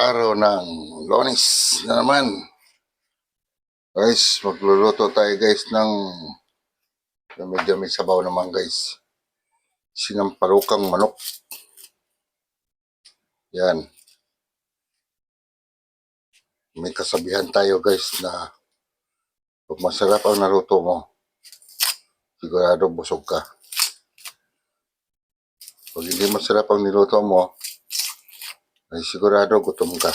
Araw ng Lunes na naman. Guys, magluluto tayo guys ng medyo may sabaw naman guys. Sinampalukang manok. Yan. May kasabihan tayo guys na pag masarap ang naluto mo, sigurado busog ka. Pag hindi masarap ang niluto mo, ay sigurado gutom ka.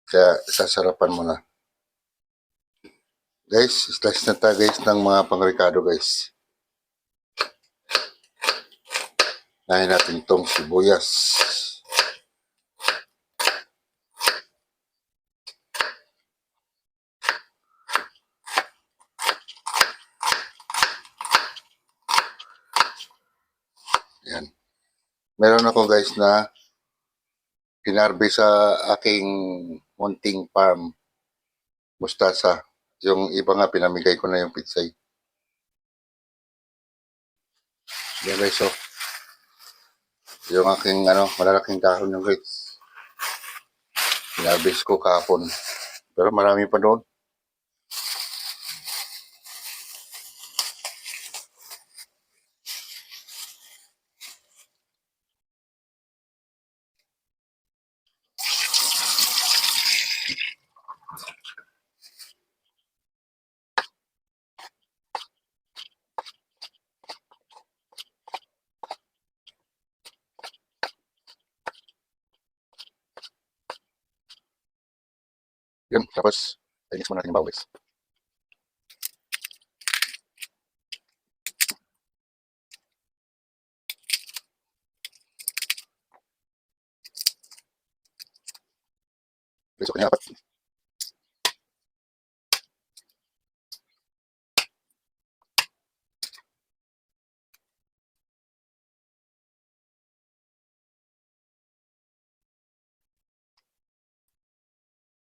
Kaya sasarapan mo na. Guys, slice na tayo guys ng mga pangrikado guys. Nahin natin itong sibuyas. Yan. Meron ako guys na pinarbe sa aking munting farm. Mustasa. Yung iba nga pinamigay ko na yung pitsay. Yan guys, so. Yung aking malalaking dahon yung guys. Pinarbis ko kahapon. Pero marami pa doon. Yun, tapos, i-mix mo natin yung bawang guys. Guys, okay na apat.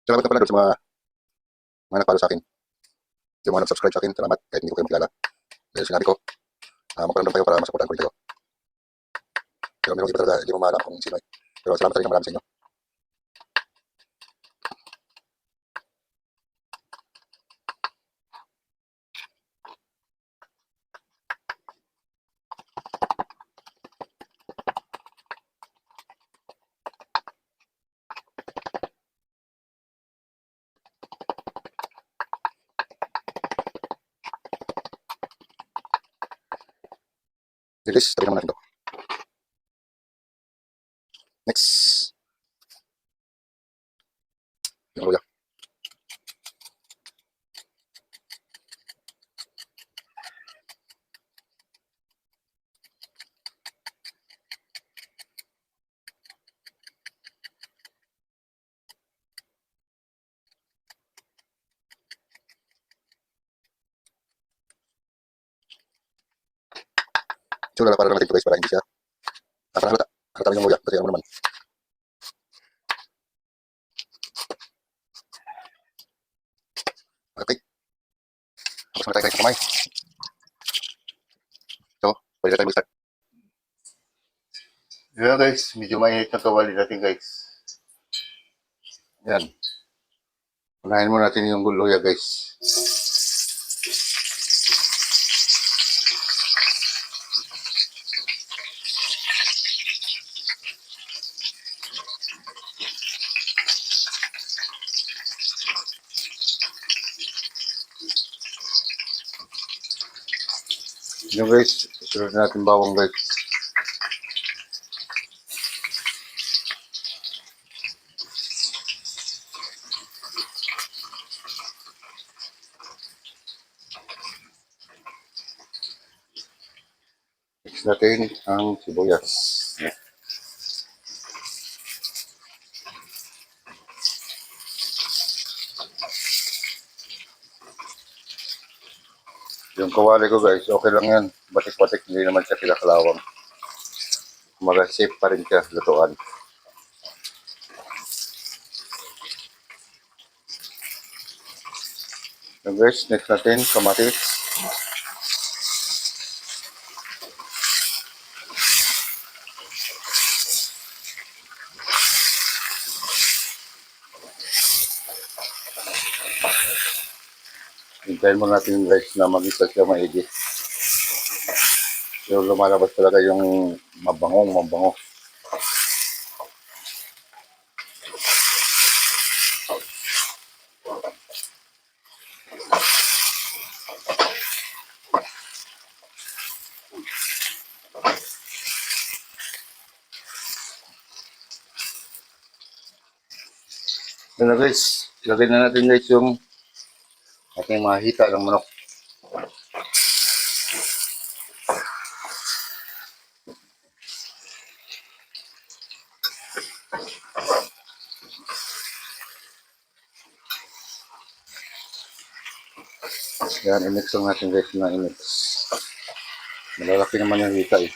Salamat na pala doon sa mga nagpalo sa akin. Yung mga nag-subscribe sa akin, salamat kahit hindi ko kayo makilala. Dahil sinabi ko, magparamdam kayo para masuportahan ko rin kayo. Pero mayroong iba talaga, hindi mo maalam kung sino eh. Pero salamat na rin marami sa inyo. Guys, tabi naman natin ito. Next. Yung luya. So, para natin ito guys, para hindi siya para halata. Halata yung luya, kasi ano naman. Okay. Tapos na tayo guys sa kamay. So, pwede na tayo mag-start. Yan guys, medyo mainit na kawali natin guys. Yan. Unahin mo natin yung luya guys. Yung guys, sunod natin bawang guys. Mix natin ang sibuyas. Yung kawali ko guys, okay lang yan. Batik-batik, hindi naman siya kinakalawang. Mag-safe pa rin siya, lutuan. Yung guys, next natin, kamatis. Hintayin mo natin guys na mag-isa siya maigi. So lumalabas talaga yung mabango. Yun na guys, ilagay na natin guys yung ating mga hita ng manok. Yan, i-mix lang natin guys na i-mix. Malalaki naman yung hita eh.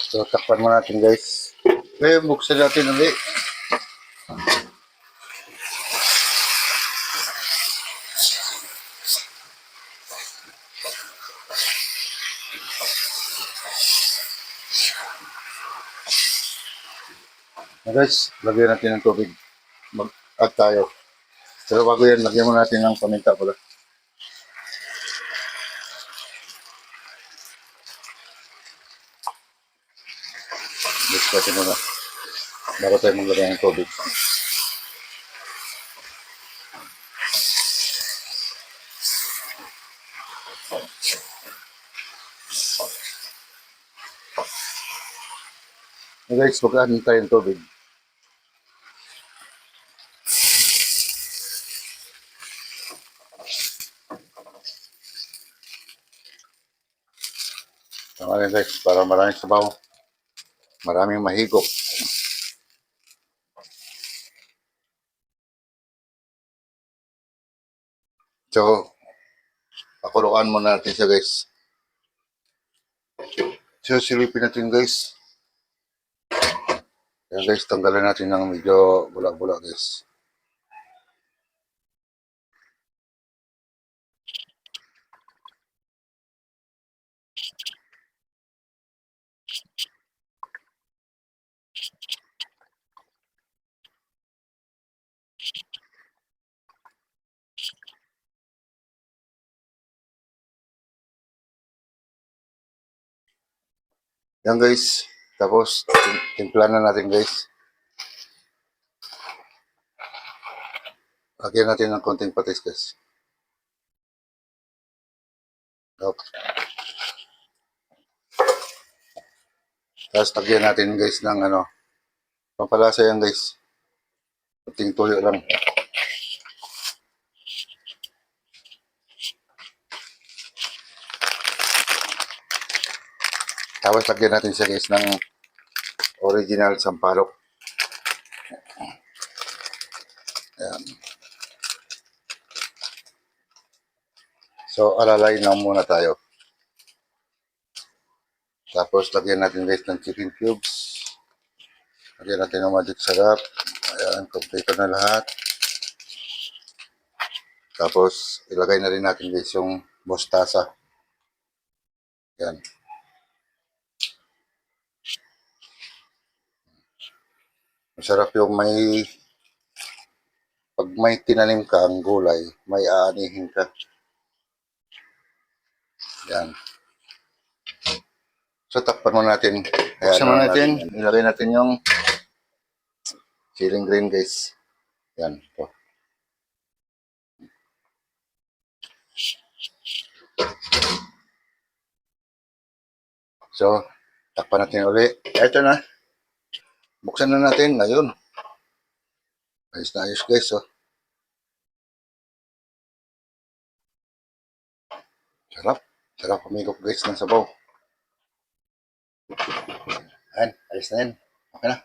So, takpan mo natin guys. Ngayon, buksan natin ulit. Na guys, lagyan natin ng tubig. Mag-add tayo. Pero bago yan, lagyan mo natin ng paminta pala. Mix natin muna. Bago tayo maglagay ng tubig. Na guys, mag-add tayo ng tubig. Tama rin guys, para maraming sabaw. Maraming mahigop. So, pakuluan muna natin siya guys. So, silipin natin guys. Yan guys, tanggalan natin ng medyo bulak-bulak guys. Yan guys. Tapos, timpla na natin guys. Lagyan natin ng konting patis guys. Okay. Tapos, lagyan natin guys ng ano, pampalasa yan guys. Kunting tuyo lang. Tapos, lagyan natin siya guys ng original sampalok. Ayan. So, alalay lang muna tayo. Tapos, lagyan natin guys ng chicken cubes. Lagyan natin ng magic sarap. Ayan, kompleto na lahat. Tapos, ilagay na rin natin guys yung mustasa. Ayan. Masarap yung pag may tinanim ka ang gulay, may aanihin ka. Yan. So, takpan mo natin. Buksan mo natin. Ilagay natin yung chilling green guys. Yan. Ito. So, takpan natin ulit. Ito na. Buksan na natin. Ayun. Ayos na ayos guys. Oh. Sarap. Sarap pumigop guys ng sabaw. Ayan. Ayos na yan. Okay na.